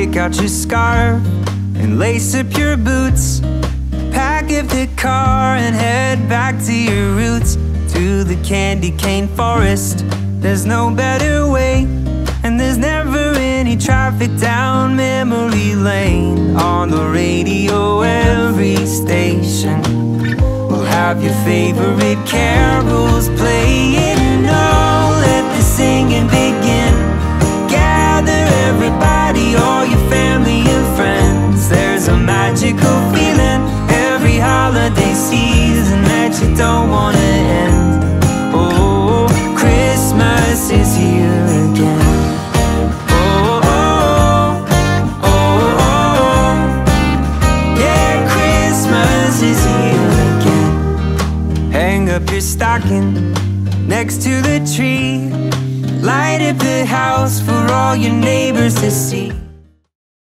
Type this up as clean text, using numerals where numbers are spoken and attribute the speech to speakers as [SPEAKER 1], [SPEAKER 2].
[SPEAKER 1] Take out your scarf and lace up your boots. Pack up the car and head back to your roots. To the candy cane forest, there's no better way. And there's never any traffic down memory lane. On the radio every station will have your favorite carols playing. Oh, let the singing begin. Gather everybody, all your family and friends. There's a magical feeling every holiday season that you don't want to end. Oh, Christmas is here again. Hang up your stocking next to the tree. Light up the house for all your neighbors to see.